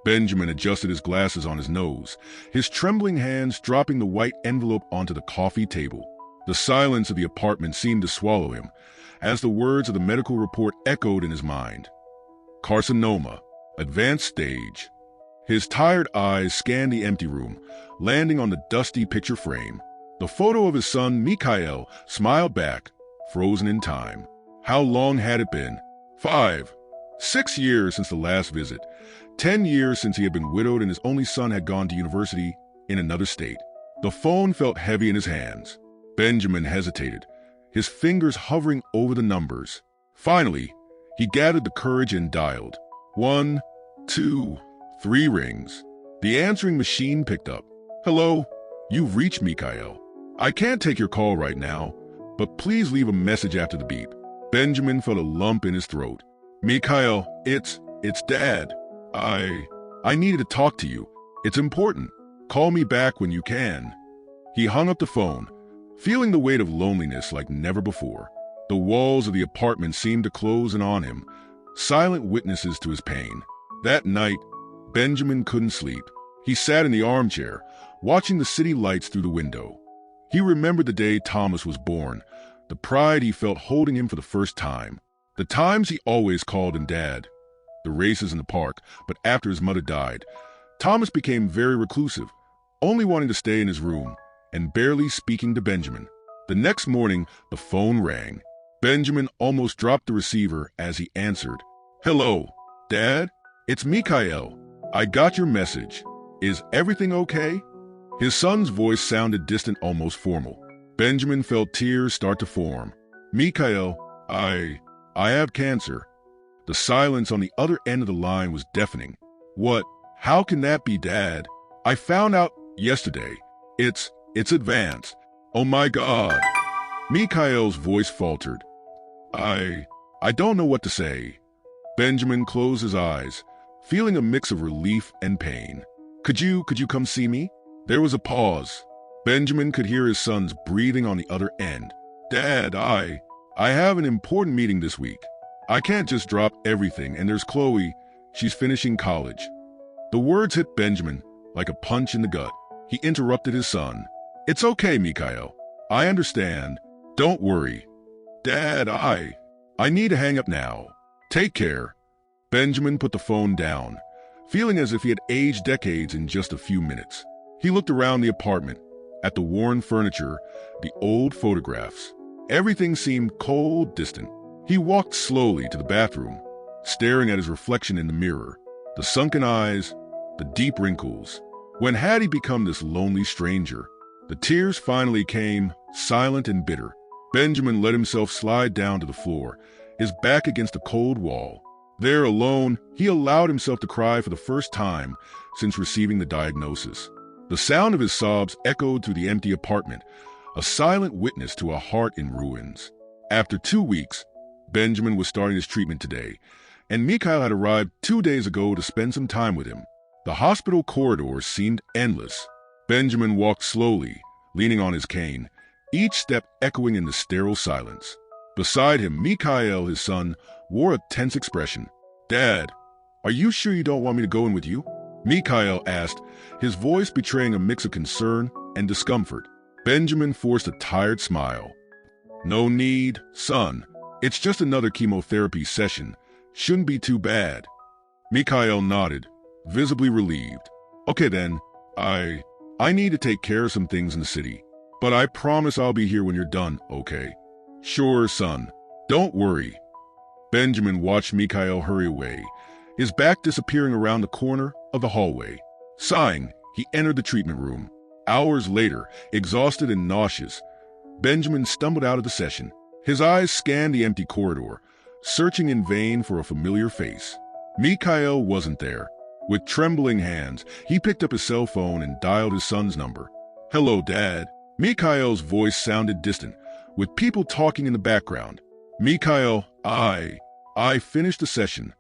Benjamin adjusted his glasses on his nose, his trembling hands dropping the white envelope onto the coffee table. The silence of the apartment seemed to swallow him, as the words of the medical report echoed in his mind. Carcinoma, advanced stage. His tired eyes scanned the empty room, landing on the dusty picture frame. The photo of his son, Mikhail, smiled back, frozen in time. How long had it been? 5, 6 years since the last visit. 10 years since he had been widowed and his only son had gone to university in another state. The phone felt heavy in his hands. Benjamin hesitated, his fingers hovering over the numbers. Finally, he gathered the courage and dialed. 1, 2, 3 rings. The answering machine picked up. Hello, you've reached Mikhail. I can't take your call right now, but please leave a message after the beep. Benjamin felt a lump in his throat. Mikhail, it's Dad. I needed to talk to you. It's important. Call me back when you can. He hung up the phone, feeling the weight of loneliness like never before. The walls of the apartment seemed to close in on him, silent witnesses to his pain. That night, Benjamin couldn't sleep. He sat in the armchair, watching the city lights through the window. He remembered the day Thomas was born, the pride he felt holding him for the first time, the times he always called him Dad, the races in the park. But after his mother died, Thomas became very reclusive, only wanting to stay in his room and barely speaking to Benjamin. The next morning, the phone rang. Benjamin almost dropped the receiver as he answered. Hello, Dad? It's Mikhail. I got your message. Is everything okay? His son's voice sounded distant, almost formal. Benjamin felt tears start to form. Mikhail, I have cancer. The silence on the other end of the line was deafening. What? How can that be, Dad? I found out yesterday. It's advanced. Oh my God. Mikhail's voice faltered. I don't know what to say. Benjamin closed his eyes, feeling a mix of relief and pain. Could you come see me? There was a pause. Benjamin could hear his son's breathing on the other end. Dad, I have an important meeting this week. I can't just drop everything, and there's Chloe. She's finishing college. The words hit Benjamin like a punch in the gut. He interrupted his son. It's okay, Mikhail. I understand. Don't worry. Dad, I need to hang up now. Take care. Benjamin put the phone down, feeling as if he had aged decades in just a few minutes. He looked around the apartment, at the worn furniture, the old photographs. Everything seemed cold, distant. He walked slowly to the bathroom, staring at his reflection in the mirror, the sunken eyes, the deep wrinkles. When had he become this lonely stranger? The tears finally came, silent and bitter. Benjamin let himself slide down to the floor, his back against the cold wall. There alone, he allowed himself to cry for the first time since receiving the diagnosis. The sound of his sobs echoed through the empty apartment, a silent witness to a heart in ruins. After 2 weeks, Benjamin was starting his treatment today, and Mikhail had arrived 2 days ago to spend some time with him. The hospital corridors seemed endless. Benjamin walked slowly, leaning on his cane, each step echoing in the sterile silence. Beside him, Mikhail, his son, wore a tense expression. Dad, are you sure you don't want me to go in with you? Mikhail asked, his voice betraying a mix of concern and discomfort. Benjamin forced a tired smile. No need, son. It's just another chemotherapy session. Shouldn't be too bad. Mikhail nodded, visibly relieved. Okay then, I need to take care of some things in the city. But I promise I'll be here when you're done, okay? Sure, son. Don't worry. Benjamin watched Mikhail hurry away, his back disappearing around the corner of the hallway. Sighing, he entered the treatment room. Hours later, exhausted and nauseous, Benjamin stumbled out of the session. His eyes scanned the empty corridor, searching in vain for a familiar face. Mikhail wasn't there. With trembling hands, he picked up his cell phone and dialed his son's number. Hello, Dad. Mikhail's voice sounded distant, with people talking in the background. Mikhail, I finished the session.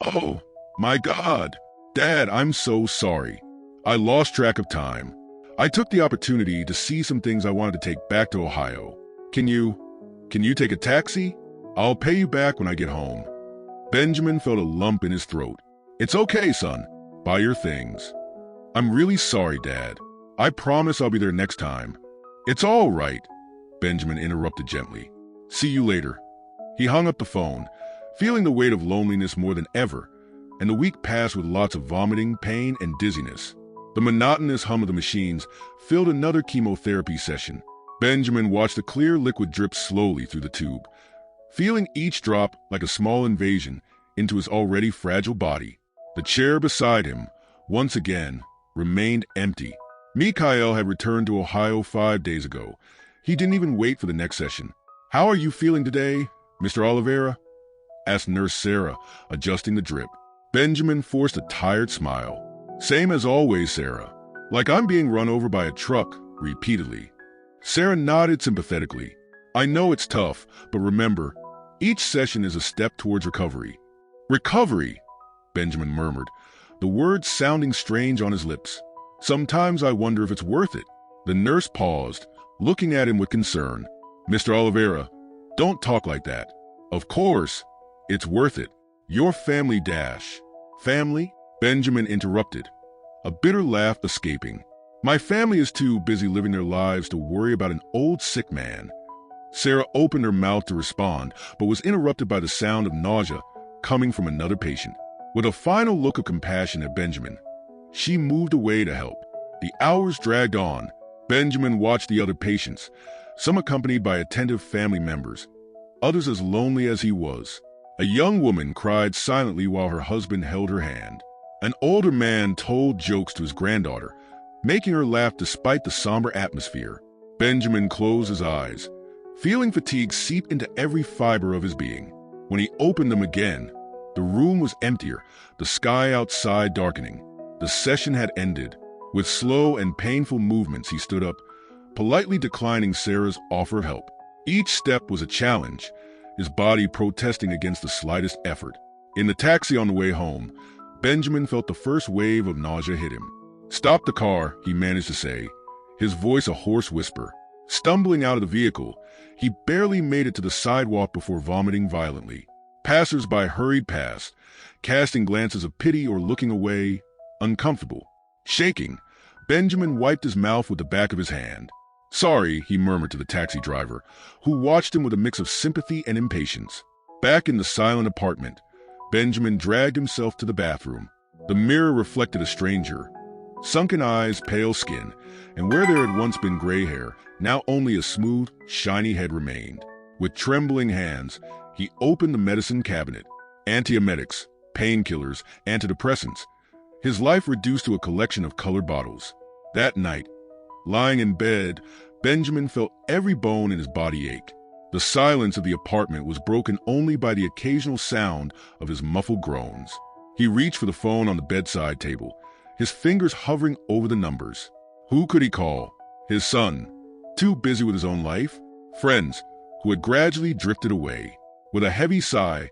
Oh, my God. Dad, I'm so sorry. I lost track of time. I took the opportunity to see some things I wanted to take back to Ohio. Can you take a taxi? I'll pay you back when I get home. Benjamin felt a lump in his throat. It's okay, son. Buy your things. I'm really sorry, Dad. I promise I'll be there next time. It's all right, Benjamin interrupted gently. See you later. He hung up the phone, feeling the weight of loneliness more than ever, and the week passed with lots of vomiting, pain, and dizziness. The monotonous hum of the machines filled another chemotherapy session. Benjamin watched the clear liquid drip slowly through the tube, feeling each drop like a small invasion into his already fragile body. The chair beside him, once again, remained empty. Mikhail had returned to Ohio 5 days ago. He didn't even wait for the next session. "How are you feeling today, Mr. Oliveira?" asked Nurse Sarah, adjusting the drip. Benjamin forced a tired smile. "Same as always, Sarah. Like I'm being run over by a truck," repeatedly. Sarah nodded sympathetically. "I know it's tough, but remember, each session is a step towards recovery." "Recovery," Benjamin murmured, the words sounding strange on his lips. "Sometimes I wonder if it's worth it." The nurse paused, looking at him with concern. "Mr. Oliveira, don't talk like that. Of course, it's worth it. Your family dash." "Family?" Benjamin interrupted, a bitter laugh escaping. "My family is too busy living their lives to worry about an old sick man." Sarah opened her mouth to respond, but was interrupted by the sound of nausea coming from another patient. With a final look of compassion at Benjamin, she moved away to help. The hours dragged on. Benjamin watched the other patients, some accompanied by attentive family members, others as lonely as he was. A young woman cried silently while her husband held her hand. An older man told jokes to his granddaughter, making her laugh despite the somber atmosphere. Benjamin closed his eyes, feeling fatigue seep into every fiber of his being. When he opened them again, the room was emptier, the sky outside darkening. The session had ended. With slow and painful movements, he stood up, politely declining Sarah's offer of help. Each step was a challenge, his body protesting against the slightest effort. In the taxi on the way home, Benjamin felt the first wave of nausea hit him. "Stop the car," he managed to say, his voice a hoarse whisper. Stumbling out of the vehicle, he barely made it to the sidewalk before vomiting violently. Passers-by hurried past, casting glances of pity or looking away, uncomfortable. Shaking, Benjamin wiped his mouth with the back of his hand. "Sorry," he murmured to the taxi driver, who watched him with a mix of sympathy and impatience. Back in the silent apartment, Benjamin dragged himself to the bathroom. The mirror reflected a stranger. Sunken eyes, pale skin, and where there had once been gray hair, now only a smooth, shiny head remained. With trembling hands, he opened the medicine cabinet. Antiemetics, painkillers, antidepressants. His life reduced to a collection of colored bottles. That night, lying in bed, Benjamin felt every bone in his body ache. The silence of the apartment was broken only by the occasional sound of his muffled groans. He reached for the phone on the bedside table, his fingers hovering over the numbers. Who could he call? His son, too busy with his own life? Friends, who had gradually drifted away. With a heavy sigh,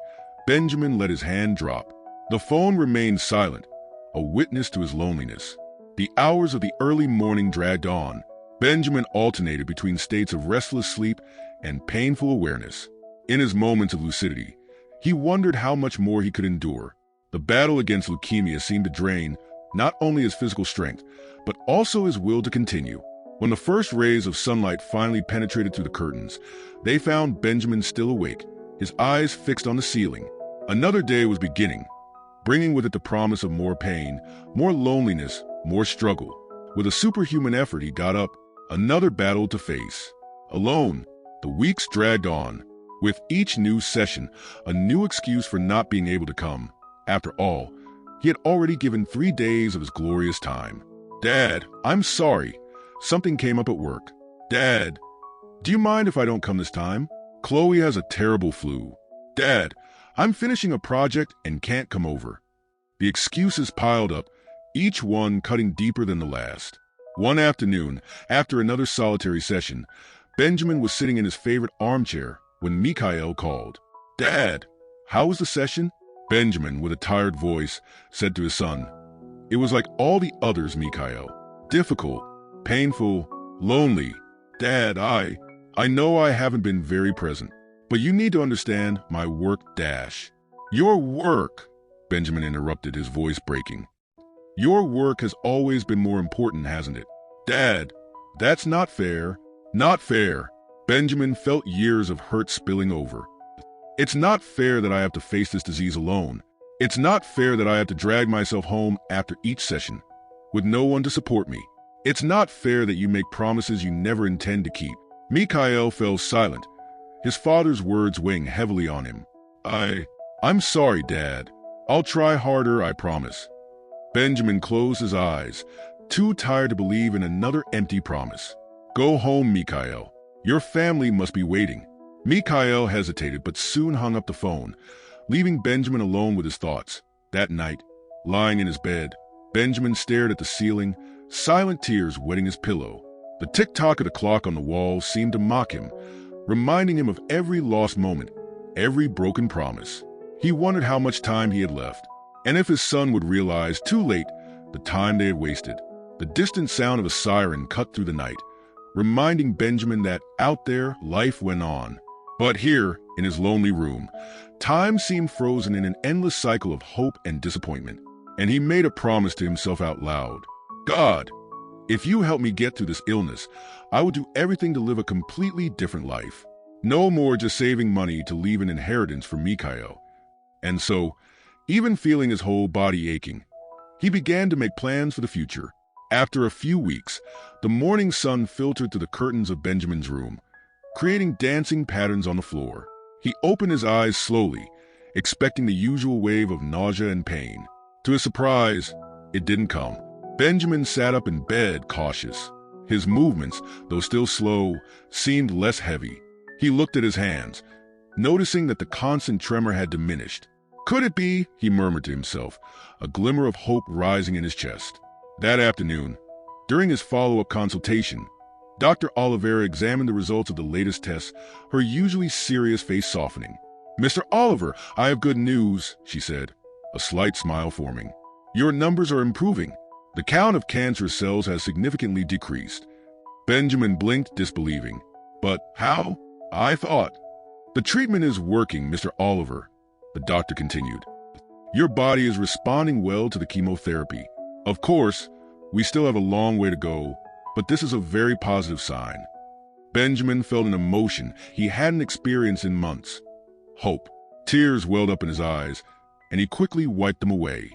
Benjamin let his hand drop. The phone remained silent, a witness to his loneliness. The hours of the early morning dragged on. Benjamin alternated between states of restless sleep and painful awareness. In his moments of lucidity, he wondered how much more he could endure. The battle against leukemia seemed to drain not only his physical strength, but also his will to continue. When the first rays of sunlight finally penetrated through the curtains, they found Benjamin still awake, his eyes fixed on the ceiling. Another day was beginning, bringing with it the promise of more pain, more loneliness, more struggle. With a superhuman effort, he got up, another battle to face. Alone, the weeks dragged on. With each new session, a new excuse for not being able to come. After all, he had already given 3 days of his glorious time. "Dad, I'm sorry. Something came up at work." "Dad, do you mind if I don't come this time? Chloe has a terrible flu." "Dad, I'm finishing a project and can't come over." The excuses piled up, each one cutting deeper than the last. One afternoon, after another solitary session, Benjamin was sitting in his favorite armchair when Mikhail called. "Dad, how was the session?" Benjamin, with a tired voice, said to his son. "It was like all the others, Mikhail. Difficult, painful, lonely. Dad, I know I haven't been very present, but you need to understand my work dash." "Your work," Benjamin interrupted, his voice breaking. Your work has always been more important, hasn't it? Dad, that's not fair. Not fair. Benjamin felt years of hurt spilling over. It's not fair that I have to face this disease alone. It's not fair that I have to drag myself home after each session, with no one to support me. It's not fair that you make promises you never intend to keep. Mikhail fell silent, his father's words weighing heavily on him. I'm sorry, Dad. I'll try harder, I promise. Benjamin closed his eyes, too tired to believe in another empty promise. Go home, Mikhail. Your family must be waiting. Mikhail hesitated but soon hung up the phone, leaving Benjamin alone with his thoughts. That night, lying in his bed, Benjamin stared at the ceiling, silent tears wetting his pillow. The tick-tock of the clock on the wall seemed to mock him, reminding him of every lost moment, every broken promise. He wondered how much time he had left, and if his son would realize too late the time they had wasted. The distant sound of a siren cut through the night, reminding Benjamin that out there life went on. But here, in his lonely room, time seemed frozen in an endless cycle of hope and disappointment, and he made a promise to himself out loud. God, if you help me get through this illness, I will do everything to live a completely different life. No more just saving money to leave an inheritance for Mikhail. And so, even feeling his whole body aching, he began to make plans for the future. After a few weeks, the morning sun filtered through the curtains of Benjamin's room, creating dancing patterns on the floor. He opened his eyes slowly, expecting the usual wave of nausea and pain. To his surprise, it didn't come. Benjamin sat up in bed, cautious. His movements, though still slow, seemed less heavy. He looked at his hands, noticing that the constant tremor had diminished. Could it be, he murmured to himself, a glimmer of hope rising in his chest. That afternoon, during his follow-up consultation, Dr. Oliveira examined the results of the latest tests, her usually serious face softening. Mr. Oliver, I have good news, she said, a slight smile forming. Your numbers are improving. The count of cancerous cells has significantly decreased. Benjamin blinked, disbelieving. But how? I thought. The treatment is working, Mr. Oliver, the doctor continued. Your body is responding well to the chemotherapy. Of course, we still have a long way to go, but this is a very positive sign. Benjamin felt an emotion he hadn't experienced in months. Hope. Tears welled up in his eyes, and he quickly wiped them away.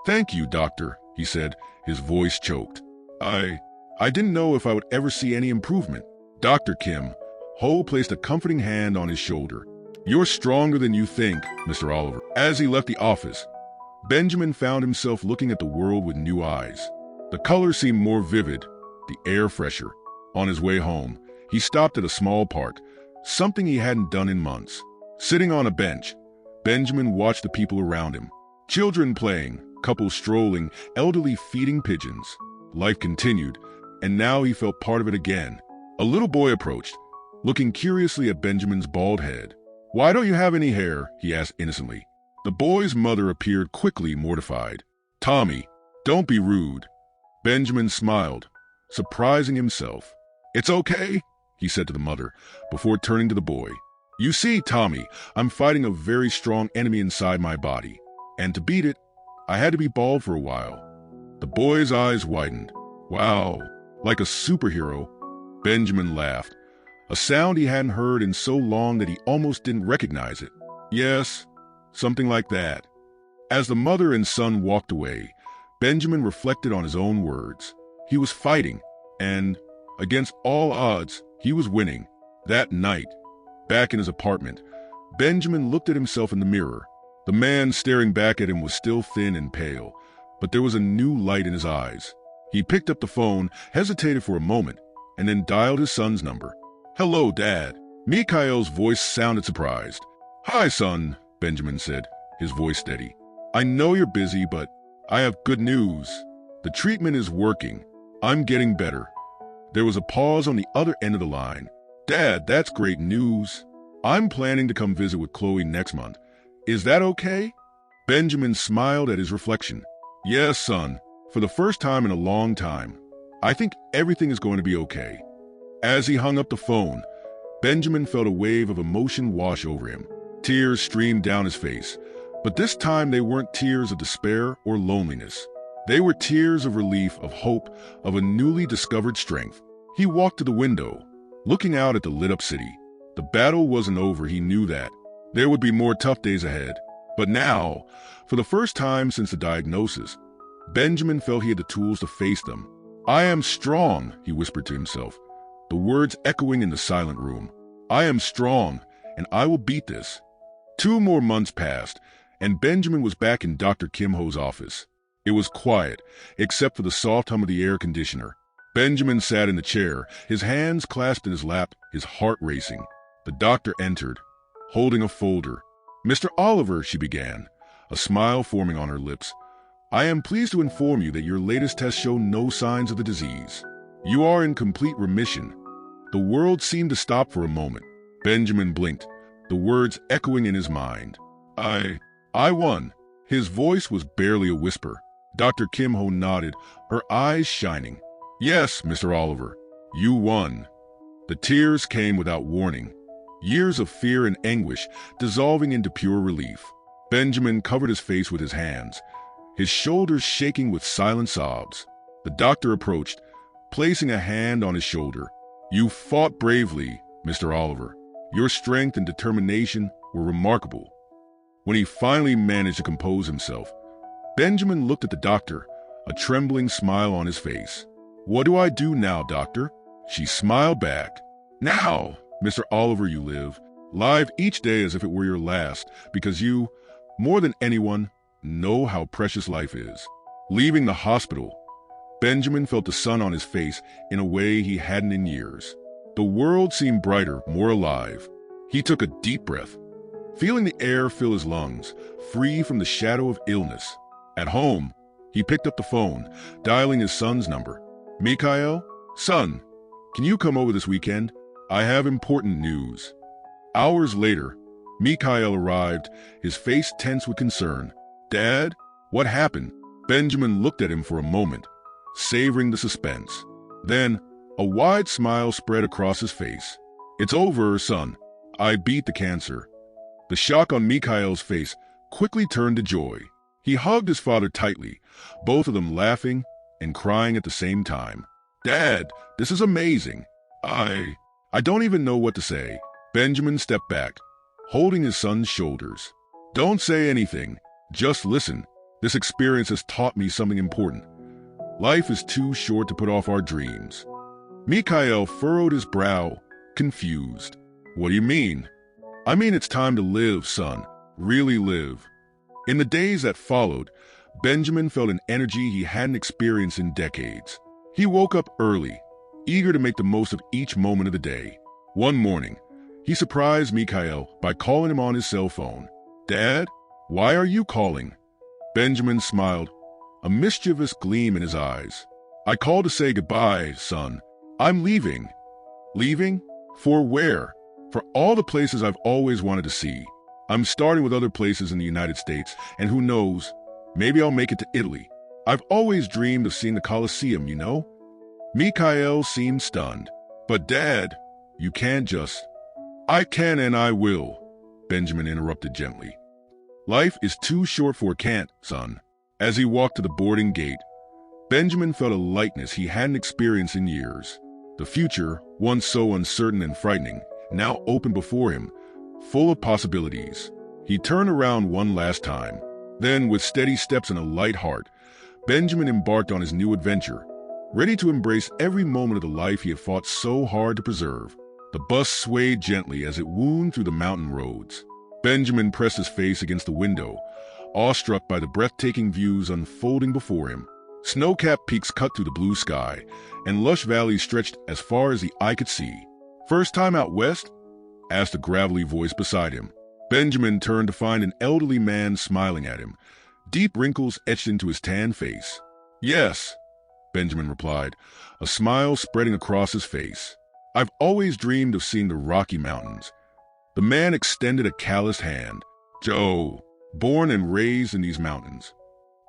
Thank you, doctor, he said, his voice choked. I didn't know if I would ever see any improvement. Dr. Kim, Ho placed a comforting hand on his shoulder. You're stronger than you think, Mr. Oliver. As he left the office, Benjamin found himself looking at the world with new eyes. The colors seemed more vivid, the air fresher. On his way home, he stopped at a small park, something he hadn't done in months. Sitting on a bench, Benjamin watched the people around him. Children playing, couples strolling, elderly feeding pigeons. Life continued, and now he felt part of it again. A little boy approached, looking curiously at Benjamin's bald head. Why don't you have any hair? He asked innocently. The boy's mother appeared quickly mortified. Tommy, don't be rude. Benjamin smiled, surprising himself. It's okay, he said to the mother, before turning to the boy. You see, Tommy, I'm fighting a very strong enemy inside my body, and to beat it, I had to be bald for a while. The boy's eyes widened. Wow, like a superhero. Benjamin laughed, a sound he hadn't heard in so long that he almost didn't recognize it. Yes, something like that. As the mother and son walked away, Benjamin reflected on his own words. He was fighting, and, against all odds, he was winning. That night, back in his apartment, Benjamin looked at himself in the mirror. The man staring back at him was still thin and pale, but there was a new light in his eyes. He picked up the phone, hesitated for a moment, and then dialed his son's number. Hello, Dad. Mikhail's voice sounded surprised. Hi, son, Benjamin said, his voice steady. I know you're busy, but I have good news. The treatment is working. I'm getting better. There was a pause on the other end of the line. Dad, that's great news. I'm planning to come visit with Chloe next month. Is that okay? Benjamin smiled at his reflection. Yes, son. For the first time in a long time. I think everything is going to be okay. As he hung up the phone, Benjamin felt a wave of emotion wash over him. Tears streamed down his face, but this time they weren't tears of despair or loneliness. They were tears of relief, of hope, of a newly discovered strength. He walked to the window, looking out at the lit-up city. The battle wasn't over, he knew that. There would be more tough days ahead. But now, for the first time since the diagnosis, Benjamin felt he had the tools to face them. "I am strong," he whispered to himself, the words echoing in the silent room. "I am strong, and I will beat this." 2 more months passed, and Benjamin was back in Dr. Kim Ho's office. It was quiet, except for the soft hum of the air conditioner. Benjamin sat in the chair, his hands clasped in his lap, his heart racing. The doctor entered, holding a folder. "Mr. Oliver," she began, a smile forming on her lips, "I am pleased to inform you that your latest tests show no signs of the disease. You are in complete remission." The world seemed to stop for a moment. Benjamin blinked, the words echoing in his mind. I won." His voice was barely a whisper. Dr. Kim Ho nodded, her eyes shining. "Yes, Mr. Oliver, you won." The tears came without warning. Years of fear and anguish dissolving into pure relief. Benjamin covered his face with his hands, his shoulders shaking with silent sobs. The doctor approached, placing a hand on his shoulder. "You fought bravely, Mr. Oliver. Your strength and determination were remarkable." When he finally managed to compose himself, Benjamin looked at the doctor, a trembling smile on his face. "What do I do now, doctor?" She smiled back. "Now, Mr. Oliver, you live each day as if it were your last, because you, more than anyone, know how precious life is." Leaving the hospital, Benjamin felt the sun on his face in a way he hadn't in years. The world seemed brighter, more alive. He took a deep breath, feeling the air fill his lungs, free from the shadow of illness. At home, he picked up the phone, dialing his son's number. "Mikhail? Son, can you come over this weekend? I have important news." Hours later, Mikhail arrived, his face tense with concern. "Dad, what happened?" Benjamin looked at him for a moment, savoring the suspense. Then, a wide smile spread across his face. "It's over, son. I beat the cancer." The shock on Mikhail's face quickly turned to joy. He hugged his father tightly, both of them laughing and crying at the same time. "Dad, this is amazing. I don't even know what to say." Benjamin stepped back, holding his son's shoulders. "Don't say anything. Just listen. This experience has taught me something important. Life is too short to put off our dreams." Mikhail furrowed his brow, confused. "What do you mean?" "I mean it's time to live, son. Really live." In the days that followed, Benjamin felt an energy he hadn't experienced in decades. He woke up early, eager to make the most of each moment of the day. One morning, he surprised Mikhail by calling him on his cell phone. "Dad, why are you calling?" Benjamin smiled, a mischievous gleam in his eyes. "I called to say goodbye, son. I'm leaving." "Leaving? For where?" "For all the places I've always wanted to see. I'm starting with other places in the United States, and who knows, maybe I'll make it to Italy. I've always dreamed of seeing the Colosseum, you know?" Mikhail seemed stunned. "But Dad, you can't just—" "I can and I will," Benjamin interrupted gently. "Life is too short for a can't, son." As he walked to the boarding gate, Benjamin felt a lightness he hadn't experienced in years. The future, once so uncertain and frightening, now opened before him, full of possibilities. He turned around one last time. Then, with steady steps and a light heart, Benjamin embarked on his new adventure, ready to embrace every moment of the life he had fought so hard to preserve. The bus swayed gently as it wound through the mountain roads. Benjamin pressed his face against the window, awestruck by the breathtaking views unfolding before him. Snow-capped peaks cut through the blue sky, and lush valleys stretched as far as the eye could see. "First time out west?" asked a gravelly voice beside him. Benjamin turned to find an elderly man smiling at him, deep wrinkles etched into his tan face. "Yes," Benjamin replied, a smile spreading across his face. "I've always dreamed of seeing the Rocky Mountains." The man extended a calloused hand. "Joe, born and raised in these mountains."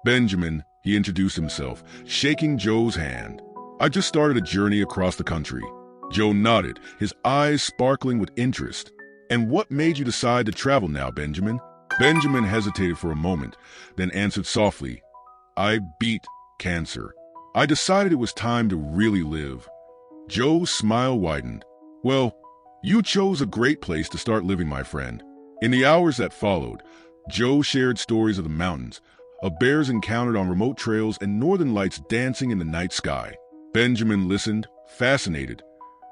"Benjamin," he introduced himself, shaking Joe's hand. "I just started a journey across the country." Joe nodded, his eyes sparkling with interest. "And what made you decide to travel now, Benjamin?" Benjamin hesitated for a moment, then answered softly, "I beat cancer. I decided it was time to really live. Joe's smile widened. Well, you chose a great place to start living, my friend. In the hours that followed, Joe shared stories of the mountains, of bears encountered on remote trails and northern lights dancing in the night sky. Benjamin listened, fascinated,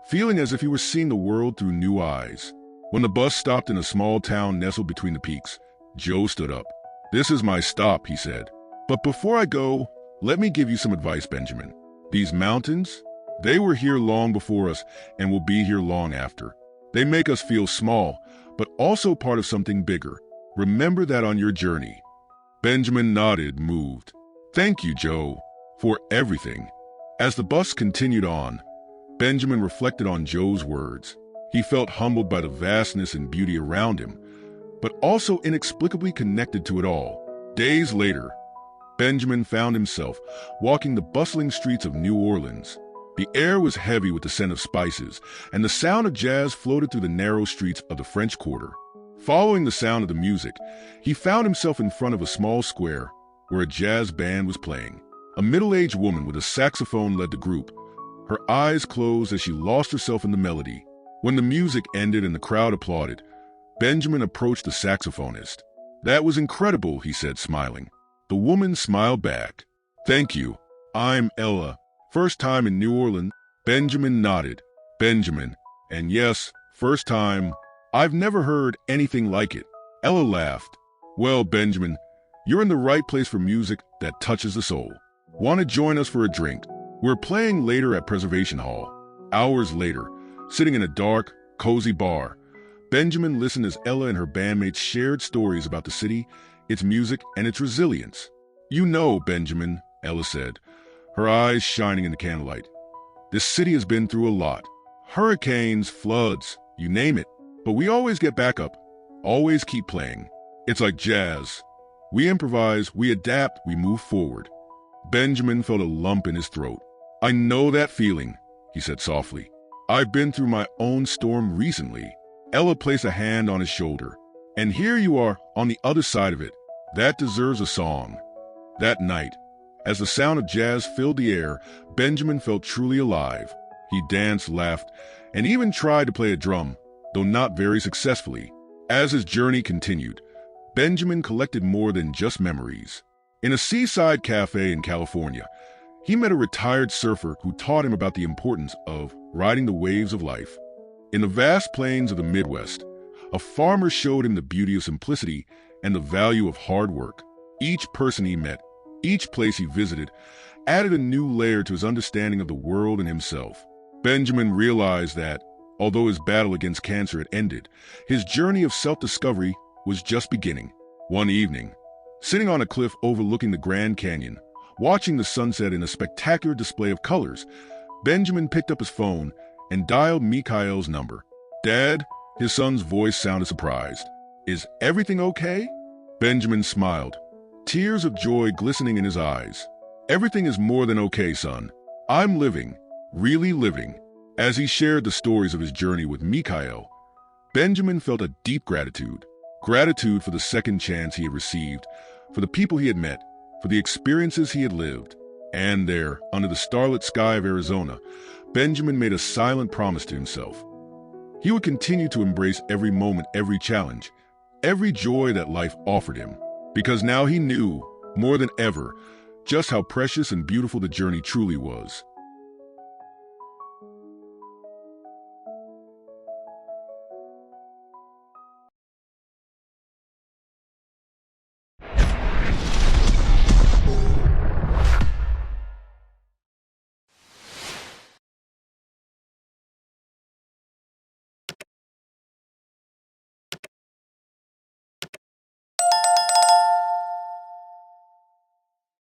feeling as if he were seeing the world through new eyes. When the bus stopped in a small town nestled between the peaks, Joe stood up. "This is my stop," he said. "But before I go, let me give you some advice, Benjamin. These mountains, they were here long before us and will be here long after. They make us feel small, but also part of something bigger. Remember that on your journey." Benjamin nodded, moved. "Thank you, Joe, for everything." As the bus continued on, Benjamin reflected on Joe's words. He felt humbled by the vastness and beauty around him, but also inexplicably connected to it all. Days later, Benjamin found himself walking the bustling streets of New Orleans. The air was heavy with the scent of spices, and the sound of jazz floated through the narrow streets of the French Quarter. Following the sound of the music, he found himself in front of a small square where a jazz band was playing. A middle-aged woman with a saxophone led the group. Her eyes closed as she lost herself in the melody. When the music ended and the crowd applauded, Benjamin approached the saxophonist. "That was incredible," he said, smiling. The woman smiled back. "Thank you. I'm Ella. First time in New Orleans." Benjamin nodded. "Benjamin. And yes, first time. I've never heard anything like it." Ella laughed. "Well, Benjamin, you're in the right place for music that touches the soul. Want to join us for a drink? We're playing later at Preservation Hall." Hours later, sitting in a dark, cozy bar, Benjamin listened as Ella and her bandmates shared stories about the city, its music, and its resilience. "You know, Benjamin," Ella said, her eyes shining in the candlelight, "this city has been through a lot. Hurricanes, floods, you name it. But we always get back up, always keep playing. It's like jazz. We improvise, we adapt, we move forward." Benjamin felt a lump in his throat. "I know that feeling," he said softly. "I've been through my own storm recently." Ella placed a hand on his shoulder. "And here you are on the other side of it. That deserves a song." That night, as the sound of jazz filled the air, Benjamin felt truly alive. He danced, laughed, and even tried to play a drum, though not very successfully. As his journey continued, Benjamin collected more than just memories. In a seaside cafe in California, he met a retired surfer who taught him about the importance of riding the waves of life. In the vast plains of the Midwest, a farmer showed him the beauty of simplicity and the value of hard work. Each person he met, each place he visited, added a new layer to his understanding of the world and himself. Benjamin realized that, although his battle against cancer had ended, his journey of self-discovery was just beginning. One evening, sitting on a cliff overlooking the Grand Canyon, watching the sunset in a spectacular display of colors, Benjamin picked up his phone and dialed Mikhail's number. "Dad?" His son's voice sounded surprised. "Is everything okay?" Benjamin smiled, tears of joy glistening in his eyes. "Everything is more than okay, son. I'm living, really living." As he shared the stories of his journey with Mikhail, Benjamin felt a deep gratitude. Gratitude for the second chance he had received, for the people he had met, for the experiences he had lived. And there, under the starlit sky of Arizona, Benjamin made a silent promise to himself. He would continue to embrace every moment, every challenge, every joy that life offered him, because now he knew, more than ever, just how precious and beautiful the journey truly was.